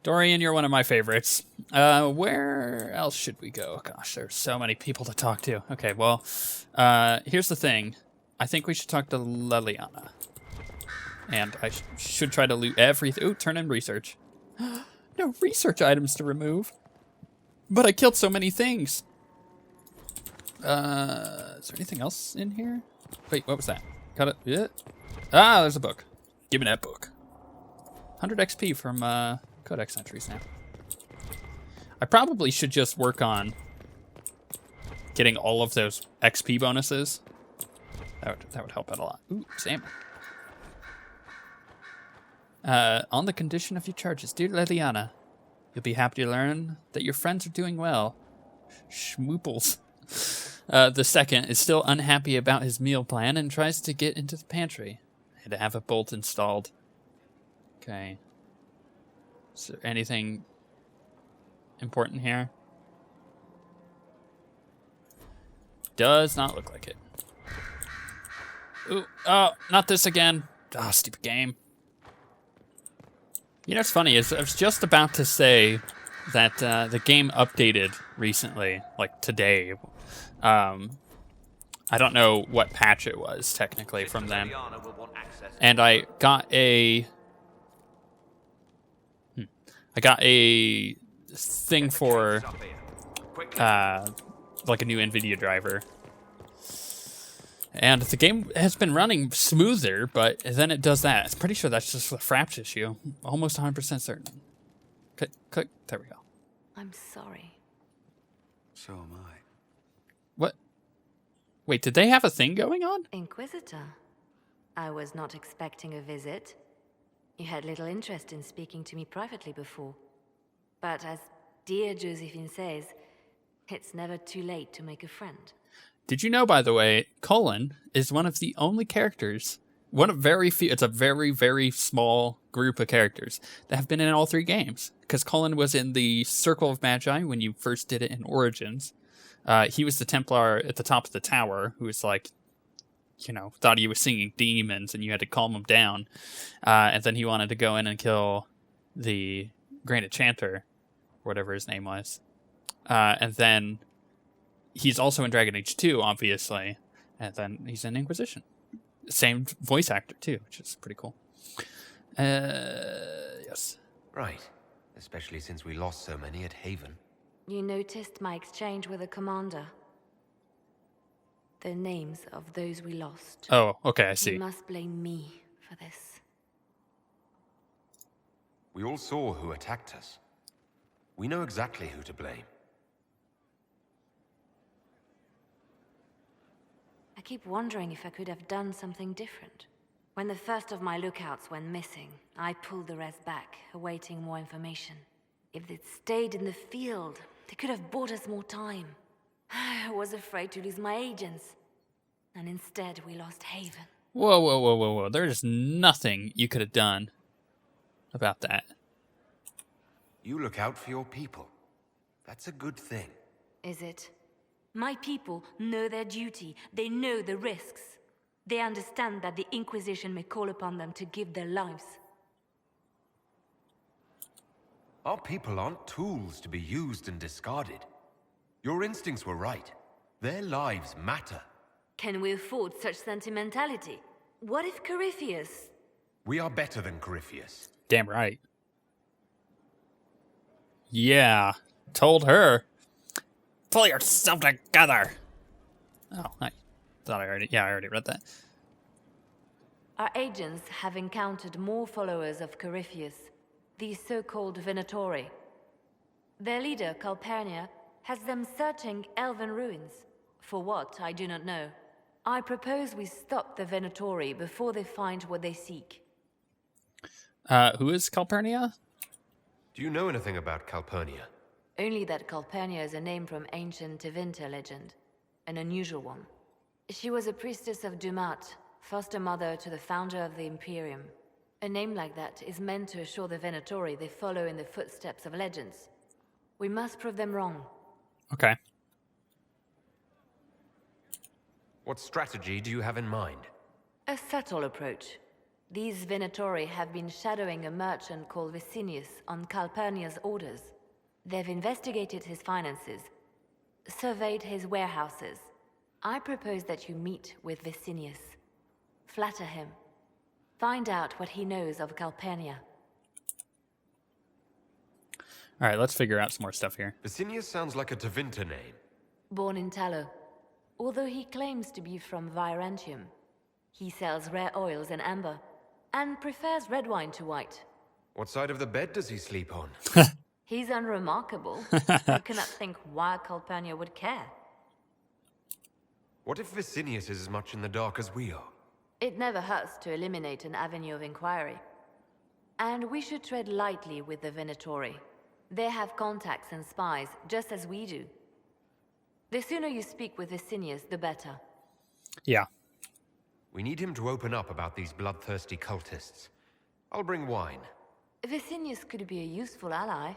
Dorian, you're one of my favorites. Where else should we go? Gosh, there's so many people to talk to. Okay, well, here's the thing. I think we should talk to Leliana. And I should try to loot everything. Ooh, turn in research. No research items to remove. But I killed so many things. Is there anything else in here? Wait, what was that? Got it? Yeah. Ah, there's a book. Give me that book. 100 XP from Codex entries now. I probably should just work on getting all of those XP bonuses. That would help out a lot. Ooh, salmon. On the condition of your charges, dear Leliana, you'll be happy to learn that your friends are doing well. Schmooples. The second is still unhappy about his meal plan and tries to get into the pantry. Had to have a bolt installed. Okay. Is there anything important here? Does not look like it. Ooh, oh, not this again. Ah, oh, stupid game. You know what's funny is I was just about to say that the game updated recently, like today. I don't know what patch it was technically from them. And I got a thing for like a new NVIDIA driver. And the game has been running smoother, but then it does that. I'm pretty sure that's just a Fraps issue. Almost 100% certain. Click. There we go. I'm sorry. So am I. What? Wait, did they have a thing going on? Inquisitor, I was not expecting a visit. You had little interest in speaking to me privately before. But as dear Josephine says, it's never too late to make a friend. Did you know, by the way, Cullen is one of the only characters, one of very few, it's a very, very small group of characters that have been in all 3 games. Because Cullen was in the Circle of Magi when you first did it in Origins. He was the Templar at the top of the tower who was like, you know, thought he was singing demons and you had to calm him down. And then he wanted to go in and kill the Grand Enchanter, whatever his name was. And then he's also in Dragon Age 2, obviously. And then he's in Inquisition. Same voice actor, too, which is pretty cool. Yes. Right. Especially since we lost so many at Haven. You noticed my exchange with the commander. The names of those we lost. Oh, okay, I see. You must blame me for this. We all saw who attacked us. We know exactly who to blame. I keep wondering if I could have done something different. When the first of my lookouts went missing, I pulled the rest back, awaiting more information. If they'd stayed in the field, they could have bought us more time. I was afraid to lose my agents. And instead, we lost Haven. Whoa. There's nothing you could have done about that. You look out for your people. That's a good thing. Is it? My people know their duty. They know the risks. They understand that the Inquisition may call upon them to give their lives. Our people aren't tools to be used and discarded. Your instincts were right. Their lives matter. Can we afford such sentimentality? What if Corypheus... We are better than Corypheus. Damn right. Yeah, told her. Pull yourself together. Oh, I thought I already read that. Our agents have encountered more followers of Corypheus, these so-called Venatori. Their leader, Calpurnia, has them searching elven ruins. For what, I do not know. I propose we stop the Venatori before they find what they seek. Who is Calpurnia? Do you know anything about Calpurnia? Only that Calpurnia is a name from ancient Tevinter legend. An unusual one. She was a priestess of Dumat, foster mother to the founder of the Imperium. A name like that is meant to assure the Venatori they follow in the footsteps of legends. We must prove them wrong. Okay. What strategy do you have in mind? A subtle approach. These Venatori have been shadowing a merchant called Vicinius on Calpurnia's orders. They've investigated his finances, surveyed his warehouses. I propose that you meet with Vicinius. Flatter him. Find out what he knows of Calpurnia. All right, let's figure out some more stuff here. Vicinius sounds like a Tevinter name. Born in Tallow. Although he claims to be from Virantium, he sells rare oils and amber, and prefers red wine to white. What side of the bed does he sleep on? He's unremarkable. I cannot think why Calpurnia would care. What if Vicinius is as much in the dark as we are? It never hurts to eliminate an avenue of inquiry. And we should tread lightly with the Venatori. They have contacts and spies, just as we do. The sooner you speak with Vicinius, the better. Yeah. We need him to open up about these bloodthirsty cultists. I'll bring wine. Vicinius could be a useful ally.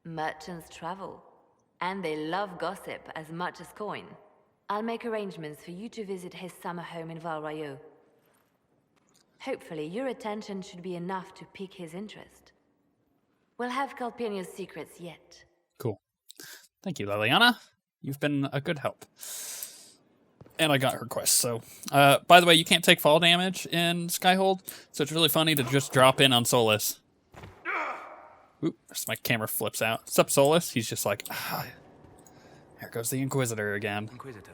Merchants travel, and they love gossip as much as coin. I'll make arrangements for you to visit his summer home in Val Royeaux. Hopefully, your attention should be enough to pique his interest. We'll have Calpurnia's secrets yet. Cool. Thank you, Liliana. You've been a good help. And I got her quest, so... by the way, you can't take fall damage in Skyhold, so it's really funny to just drop in on Solus. Oop, my camera flips out. What's up, Solus? He's just like, here goes the Inquisitor again. Inquisitor.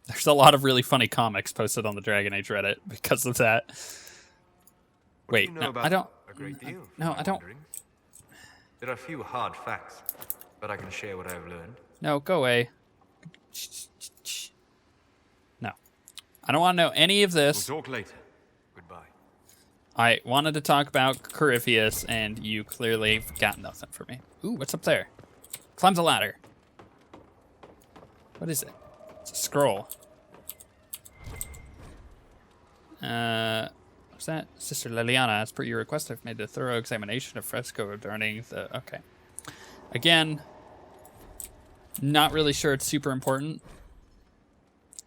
There's a lot of really funny comics posted on the Dragon Age Reddit because of that. Wait, no, I don't... A great deal. No, I don't... There are a few hard facts, but I can share what I've learned. No, go away. No. I don't want to know any of this. We'll talk later. Goodbye. I wanted to talk about Corypheus, and you clearly got nothing for me. Ooh, what's up there? Climb the ladder. What is it? It's a scroll. What's that? Sister Liliana, as per your request, I've made a thorough examination of fresco adorning the... Okay. Again, not really sure it's super important.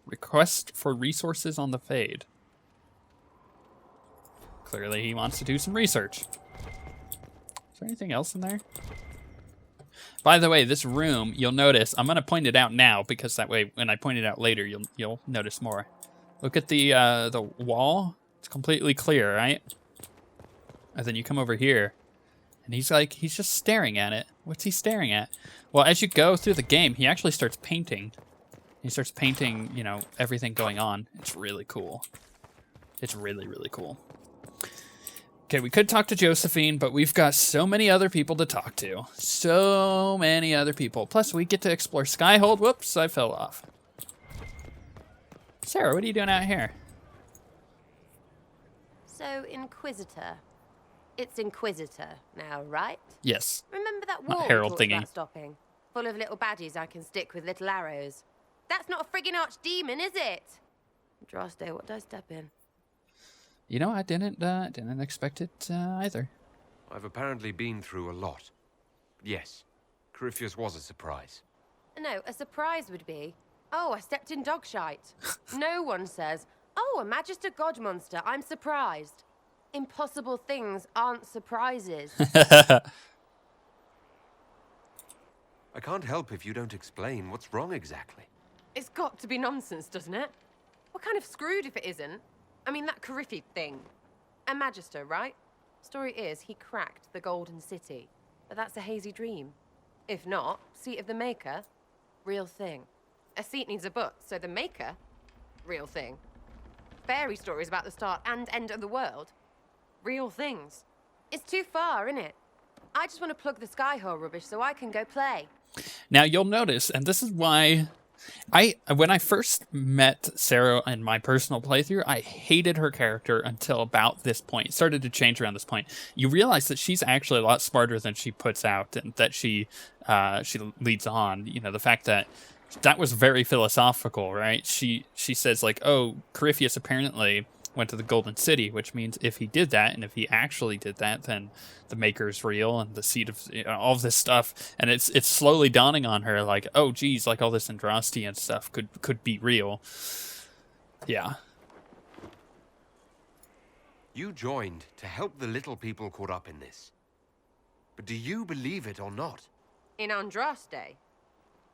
Request for resources on the Fade. Clearly he wants to do some research. Is there anything else in there? By the way, this room, you'll notice, I'm going to point it out now because that way when I point it out later, you'll notice more. Look at the wall. It's completely clear, right? And then you come over here and he's just staring at it. What's he staring at? Well, as you go through the game, he actually starts painting. He starts painting, you know, everything going on. It's really cool. It's really, really cool. Okay, we could talk to Josephine, but we've got so many other people to talk to. So many other people. Plus, we get to explore Skyhold. Whoops, I fell off. Sarah, what are you doing out here? So, Inquisitor. It's Inquisitor now, right? Yes. Remember that Not wall Herald we talked thingy. about stopping? Full of little badges I can stick with little arrows. That's not a friggin' archdemon, is it? Droste, what did I step in? You know, I didn't expect it either. I've apparently been through a lot. Yes, Corypheus was a surprise. No, a surprise would be, oh, I stepped in dog shite. No one says, oh, a Magister God monster, I'm surprised. Impossible things aren't surprises. I can't help if you don't explain what's wrong exactly. It's got to be nonsense, doesn't it? We're kind of screwed if it isn't. I mean, that Corypheus thing. A Magister, right? Story is, he cracked the Golden City. But that's a hazy dream. If not, Seat of the Maker, real thing. A seat needs a book, so the Maker, real thing. Fairy stories about the start and end of the world, real things. It's too far, isn't it? I just want to plug the Skyhole rubbish so I can go play. Now, you'll notice, and this is why... when I first met Sarah in my personal playthrough, I hated her character until about this point. It started to change around this point. You realize that she's actually a lot smarter than she puts out, and that she leads on. You know, the fact that was very philosophical, right? She says, like, oh, Corypheus apparently went to the Golden City, which means if he did that, and if he actually did that, then the Maker's real, and the seat of, you know, all of this stuff, and it's slowly dawning on her, like, oh, geez, like all this Andraste and stuff could be real. Yeah. You joined to help the little people caught up in this. But do you believe it or not? In Andraste?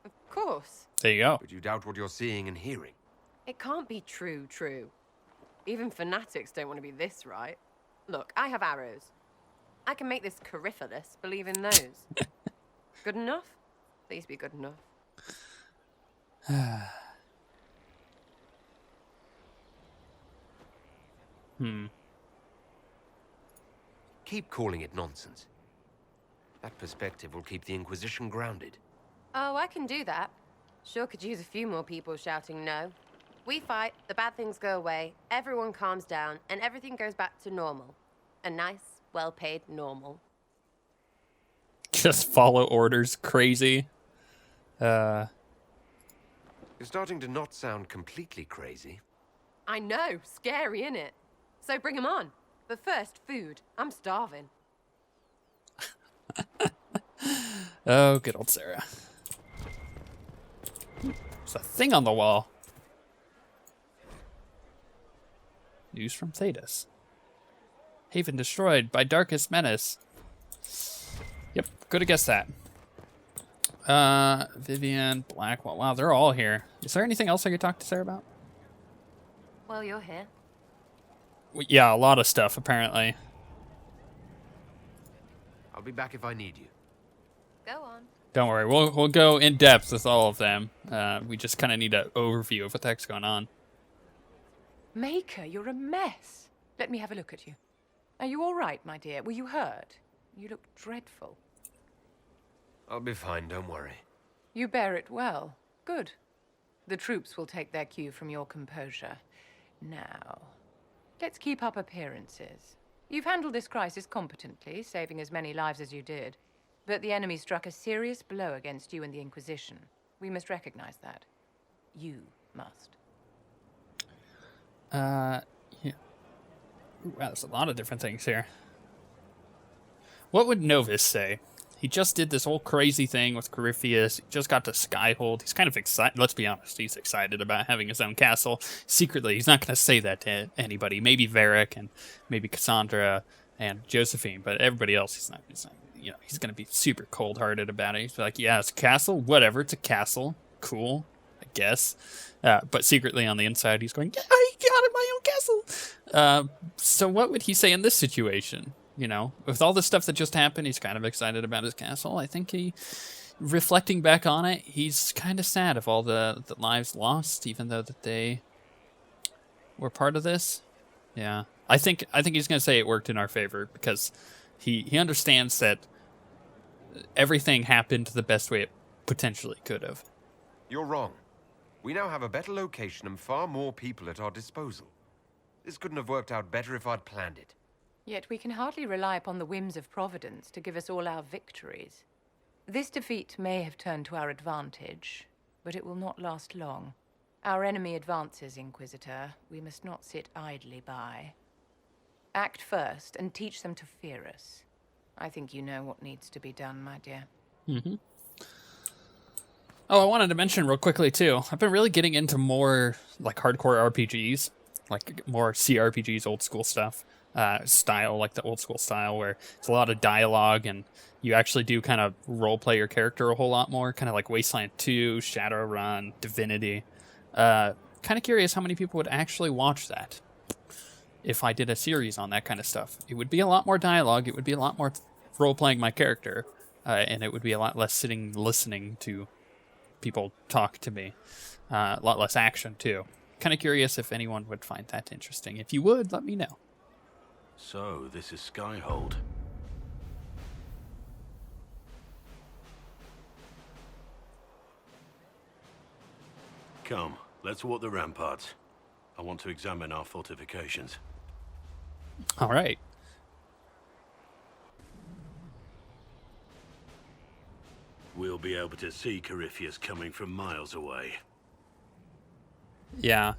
Of course. There you go. But you doubt what you're seeing and hearing. It can't be true. Even fanatics don't want to be this right. Look, I have arrows. I can make this Corypheus believe in those. Good enough? Please be good enough. Keep calling it nonsense. That perspective will keep the Inquisition grounded. Oh, I can do that. Sure could use a few more people shouting no. We fight, the bad things go away, everyone calms down, and everything goes back to normal. A nice, well-paid normal. Just follow orders, crazy. You're starting to not sound completely crazy. I know, scary, innit? So bring 'em on. But first, food. I'm starving. Oh, good old Sarah. There's a thing on the wall. News from Thedas. Haven destroyed by Darkest Menace. Yep, could have guessed that. Vivian, Blackwell. Wow, they're all here. Is there anything else I could talk to Sarah about? Well, you're here. Yeah, a lot of stuff, apparently. I'll be back if I need you. Go on. Don't worry, we'll go in depth with all of them. We just kind of need an overview of what the heck's going on. Maker, you're a mess. Let me have a look at you. Are you all right, my dear? Were you hurt? You look dreadful. I'll be fine, don't worry. You bear it well. Good. The troops will take their cue from your composure. Now, let's keep up appearances. You've handled this crisis competently, saving as many lives as you did. But the enemy struck a serious blow against you and the Inquisition. We must recognize that. You must. Yeah. Ooh, wow, there's a lot of different things here. What would Novus say? He just did this whole crazy thing with Corypheus. He just got to Skyhold. He's kind of excited. Let's be honest. He's excited about having his own castle. Secretly, he's not going to say that to anybody. Maybe Varric and maybe Cassandra and Josephine, but everybody else, he's not you know, he's going to be super cold-hearted about it. He's like, yeah, it's a castle. Whatever. It's a castle. Cool, I guess. But secretly on the inside, he's going, yeah, I got it, my own castle. So what would he say in this situation? You know, with all the stuff that just happened, he's kind of excited about his castle. I think reflecting back on it, he's kind of sad of all the lives lost, even though that they were part of this. Yeah, I think he's going to say it worked in our favor because he understands that everything happened the best way it potentially could have. You're wrong. We now have a better location and far more people at our disposal. This couldn't have worked out better if I'd planned it. Yet we can hardly rely upon the whims of Providence to give us all our victories. This defeat may have turned to our advantage, but it will not last long. Our enemy advances, Inquisitor. We must not sit idly by. Act first and teach them to fear us. I think you know what needs to be done, my dear. Mm-hmm. Oh, I wanted to mention real quickly, too. I've been really getting into more, like, hardcore RPGs. Like, more CRPGs, old school stuff. Style, like the old school style, where it's a lot of dialogue and you actually do kind of role play your character a whole lot more, kind of like Wasteland 2, Shadowrun, Divinity. Kind of curious how many people would actually watch that if I did a series on that kind of stuff. It would be a lot more dialogue, it would be a lot more role playing my character, and it would be a lot less sitting listening to people talk to me. A lot less action too. Kind of curious if anyone would find that interesting. If you would, let me know. So, this is Skyhold. Come, let's walk the ramparts. I want to examine our fortifications. All right. We'll be able to see Corypheus coming from miles away. Yeah.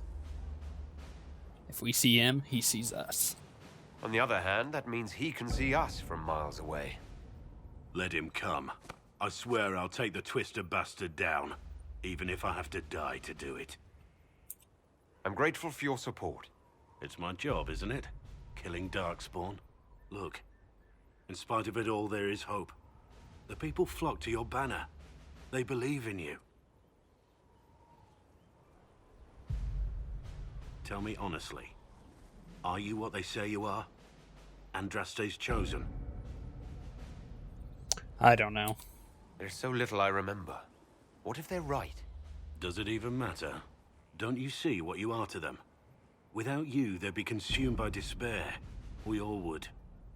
If we see him, he sees us. On the other hand, that means he can see us from miles away. Let him come. I swear I'll take the Twister bastard down, even if I have to die to do it. I'm grateful for your support. It's my job, isn't it? killing Darkspawn. Look, in spite of it all, there is hope. The people flock to your banner. They believe in you. Tell me honestly, are you what they say you are? Andraste's chosen? I don't know. There's so little I remember. What if they're right? Does it even matter? Don't you see what you are to them? Without you, they'd be consumed by despair. We all would.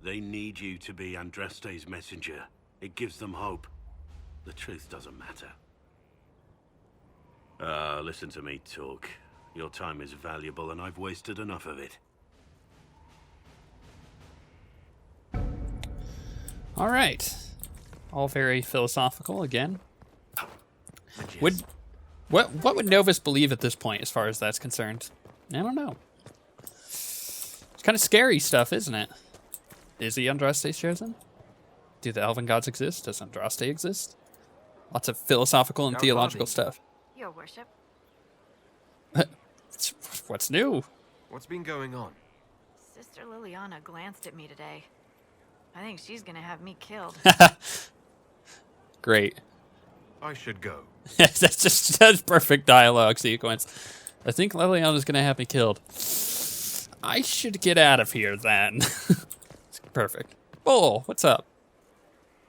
They need you to be Andraste's messenger. It gives them hope. The truth doesn't matter. Listen to me talk. Your time is valuable and I've wasted enough of it. All right. All very philosophical again. What would Novus believe at this point as far as that's concerned? I don't know. It's kind of scary stuff, isn't it? Is he Andraste's chosen? Do the elven gods exist? Does Andraste exist? Lots of philosophical and theological stuff. Your worship. What's new? What's been going on? Sister Liliana glanced at me today. I think she's gonna have me killed. Great. I should go. that's perfect dialogue sequence. I think Liliana's gonna have me killed. I should get out of here then. Perfect. Bull, what's up?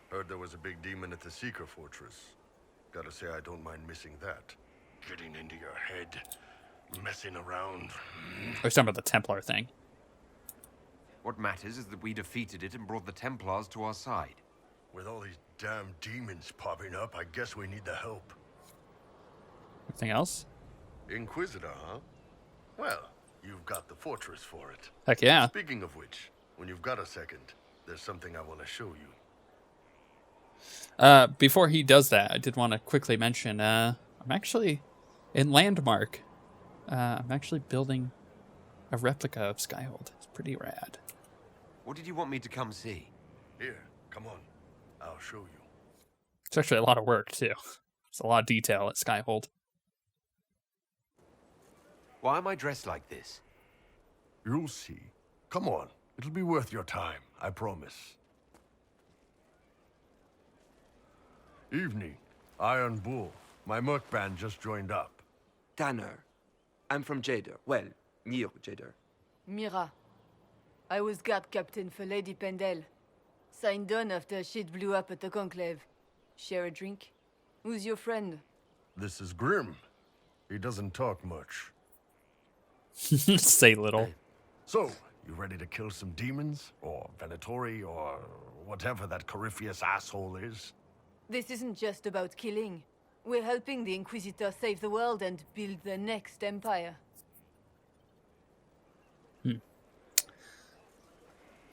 Heard there was a big demon at the Seeker Fortress. Gotta say, I don't mind missing that. Getting into your head, messing around. I was talking about the Templar thing. What matters is that we defeated it and brought the Templars to our side. With all these damn demons popping up, I guess we need the help. Anything else? Inquisitor, huh? Well, you've got the fortress for it. Heck yeah. Speaking of which, when you've got a second, there's something I want to show you. Before he does that, I did want to quickly mention, I'm actually in Landmark. I'm actually building a replica of Skyhold. It's pretty rad. What did you want me to come see? Here, come on. I'll show you. It's actually a lot of work, too. It's a lot of detail at Skyhold. Why am I dressed like this? You'll see. Come on. It'll be worth your time, I promise. Evening. Iron Bull. My merc band just joined up. Tanner. I'm from Jader. Well, near Jader. Mira. I was guard captain for Lady Pendel. Signed on after shit blew up at the Conclave. Share a drink? Who's your friend? This is Grim. He doesn't talk much. Say little. So, you ready to kill some demons? Or Venatori? Or whatever that Corypheus asshole is? This isn't just about killing. We're helping the Inquisitor save the world and build the next empire.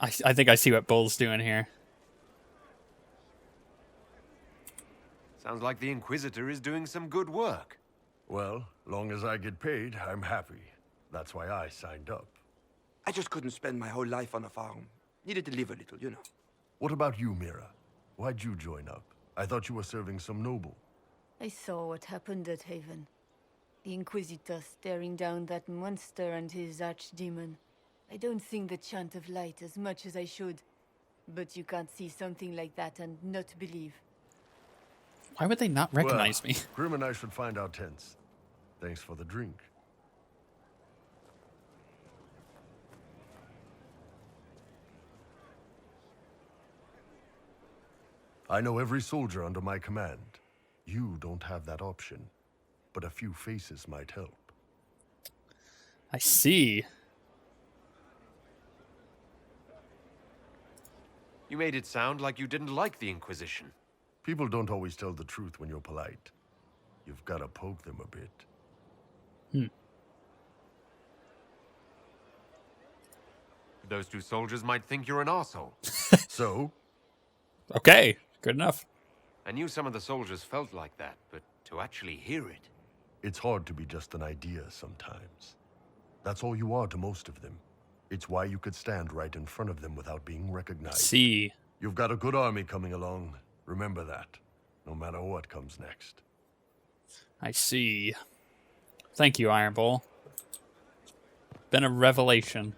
I think I see what Bull's doing here. Sounds like the Inquisitor is doing some good work. Well, long as I get paid, I'm happy. That's why I signed up. I just couldn't spend my whole life on a farm. Needed to live a little, you know. What about you, Mira? Why'd you join up? I thought you were serving some noble. I saw what happened at Haven. The Inquisitor staring down that monster and his archdemon. I don't sing the chant of light as much as I should. But you can't see something like that and not believe. Why would they not recognize me? Grim and I should find our tents. Thanks for the drink. I know every soldier under my command. You don't have that option, but a few faces might help. I see. You made it sound like you didn't like the Inquisition. People don't always tell the truth when you're polite. You've got to poke them a bit. Those two soldiers might think you're an arsehole. So? Okay, good enough. I knew some of the soldiers felt like that, but to actually hear it... It's hard to be just an idea sometimes. That's all you are to most of them. It's why you could stand right in front of them without being recognized. See. You've got a good army coming along. Remember that, no matter what comes next. I see. Thank you, Iron Bull. Been a revelation.